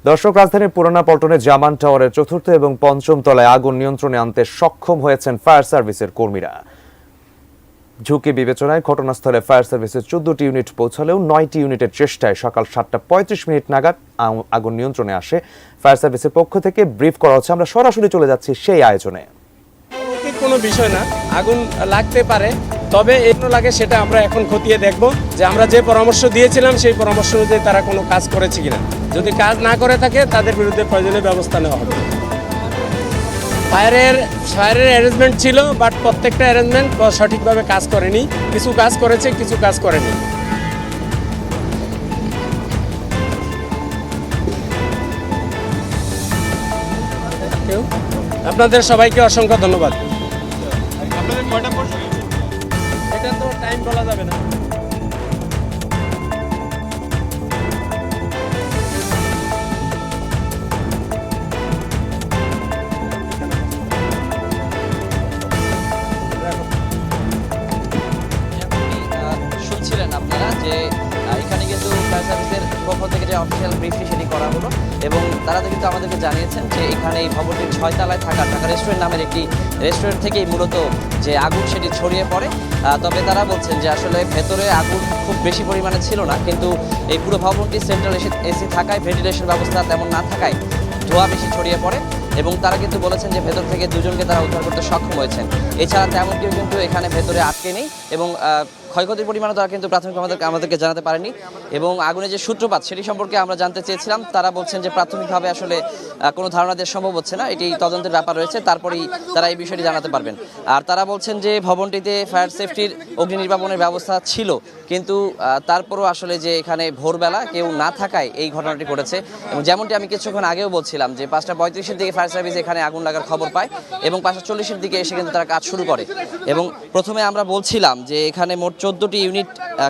দর্শক, রাজধানীর পুরানা পল্টনের জামান টাওয়ারের চতুর্থ এবং পঞ্চম তলায় আগুন নিয়ন্ত্রণে আনতে সক্ষম হয়েছেন ফায়ার সার্ভিসের কর্মীরা। ঝুঁকি বিবেচনায় ঘটনাস্থলে ফায়ার সার্ভিসের 14টি ইউনিট পৌঁছালেও 9টি ইউনিটের চেষ্টায় সকাল 7:35 নাগাদ আগুন নিয়ন্ত্রণে আসে। ফায়ার সার্ভিসের পক্ষ থেকে ব্রিফ করা হচ্ছে। আমরা সরাসরি চলে যাচ্ছি সেই আয়োজনে। কোনো বিষয় না, আগুন লাগতে পারে, তবে এগুলো লাগে সেটা আমরা এখন খতিয়ে দেখব যে আমরা যে পরামর্শ দিয়েছিলাম সেই পরামর্শ অনুযায়ী তারা কোনো কাজ করেছে কিনা। যদি কাজ না করে থাকে তাদের বিরুদ্ধে প্রয়োজনীয় ব্যবস্থা নেওয়া হবে। ফায়ারের অ্যারেঞ্জমেন্ট ছিল, বাট প্রত্যেকটা অ্যারেঞ্জমেন্ট সঠিকভাবে কাজ করেনি। কিছু কাজ করেছে, কিছু কাজ করেনি। আপনাদের সবাইকে অসংখ্য ধন্যবাদ। এটা তো টাইম বলা যাবে না। শুনছিলেন আপনারা যে এখানে কিন্তু ফায়ার সার্ভিসের পক্ষ থেকে যে অফিসিয়াল ব্রিফটি সেটি করা হলো এবং তারা কিন্তু আমাদেরকে জানিয়েছেন যে এখানে এই ভবনটির 6 তলায় থাকা ঢাকা রেস্টুরেন্ট নামের একটি রেস্টুরেন্ট থেকেই মূলত যে আগুন সেটি ছড়িয়ে পড়ে। তবে তারা বলছেন যে আসলে ভেতরে আগুন খুব বেশি পরিমাণে ছিল না, কিন্তু এই পুরো ভবনটি সেন্ট্রাল এসি থাকায়, ভেন্টিলেশন ব্যবস্থা তেমন না থাকায় ধোঁয়া বেশি ছড়িয়ে পড়ে এবং তারা কিন্তু বলেছেন যে ভেতর থেকে দুজনকে তারা উদ্ধার করতে সক্ষম হয়েছেন। এছাড়া তেমন কেউ কিন্তু এখানে ভেতরে আটকে নেই এবং ক্ষয়ক্ষতির পরিমাণও তারা কিন্তু প্রাথমিক আমাদেরকে জানাতে পারেনি। এবং আগুনের যে সূত্রপাত সেটি সম্পর্কে আমরা জানতে চেয়েছিলাম। তারা বলছেন যে প্রাথমিকভাবে আসলে কোনো ধারণা দেওয়া সম্ভব হচ্ছে না, এটি তদন্তের ব্যাপার রয়েছে, তারপরেই তারা এই বিষয়টি জানাতে পারবেন। আর তারা বলছেন যে ভবনটিতে ফায়ার সেফটির অগ্নি নির্বাপনের ব্যবস্থা ছিল, কিন্তু তারপরও আসলে যে এখানে ভোরবেলা কেউ না থাকায় এই ঘটনাটি ঘটেছে। এবং যেমনটি আমি কিছুক্ষণ আগেও বলছিলাম যে 5:35-এর দিকে ফায়ার সার্ভিস এখানে আগুন লাগার খবর পায় এবং 5:40-এর দিকে এসে কিন্তু তারা কাজ শুরু করে। এবং প্রথমে আমরা বলছিলাম যে এখানে মোট 14টি ইউনিট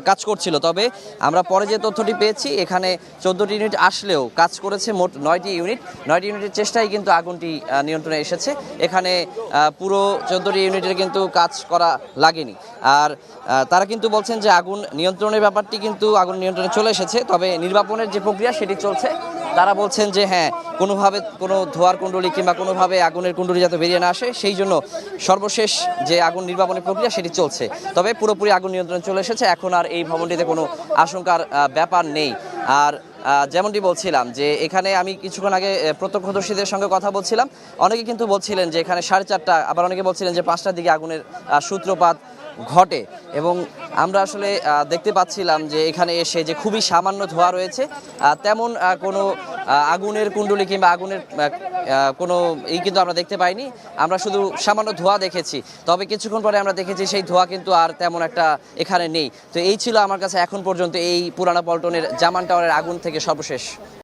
কাজ করছিল, তবে আমরা পরে যে তথ্যটি পেয়েছি এখানে 14টি ইউনিট আসলেও কাজ করেছে মোট 9টি ইউনিট। 9টি ইউনিটের চেষ্টায় কিন্তু আগুনটি নিয়ন্ত্রণে এসেছে। এখানে পুরো 14টি ইউনিটের কিন্তু কাজ করা লাগেনি। আর তারা কিন্তু বলছেন যে আগুন নিয়ন্ত্রণের ব্যাপারটি কিন্তু আগুন নিয়ন্ত্রণে চলে এসেছে, তবে নির্বাপনের যে প্রক্রিয়া সেটি চলছে। তারা বলছেন যে হ্যাঁ, কোনোভাবে কোনো ধোঁয়ার কুণ্ডলী কিংবা কোনোভাবে আগুনের কুণ্ডলী যাতে বেরিয়ে না আসে সেই জন্য সর্বশেষ যে আগুন নির্বাপনের প্রক্রিয়া সেটি চলছে। তবে পুরোপুরি আগুন নিয়ন্ত্রণে চলে এসেছে, এখন আর এই ভবনটিতে কোনো আশঙ্কার ব্যাপার নেই। আর যেমনটি বলছিলাম যে এখানে আমি কিছুক্ষণ আগে প্রত্যক্ষদর্শীদের সঙ্গে কথা বলছিলাম, অনেকে কিন্তু বলছিলেন যে এখানে 4:30, আবার অনেকে বলছিলেন যে 5টার দিকে আগুনের সূত্রপাত ঘটে। এবং আমরা আসলে দেখতে পাচ্ছিলাম যে এখানে এসে যে খুবই সামান্য ধোঁয়া রয়েছে, তেমন কোনো আগুনের কুণ্ডলী কিংবা আগুনের কোনো কিন্তু আমরা দেখতে পাইনি। আমরা শুধু সামান্য ধোঁয়া দেখেছি, তবে কিছুক্ষণ পরে আমরা দেখেছি সেই ধোঁয়া কিন্তু আর তেমন একটা এখানে নেই। তো এই ছিল আমার কাছে এখন পর্যন্ত এই পুরানা পল্টনের জামান টাওয়ারের আগুন থেকে সর্বশেষ।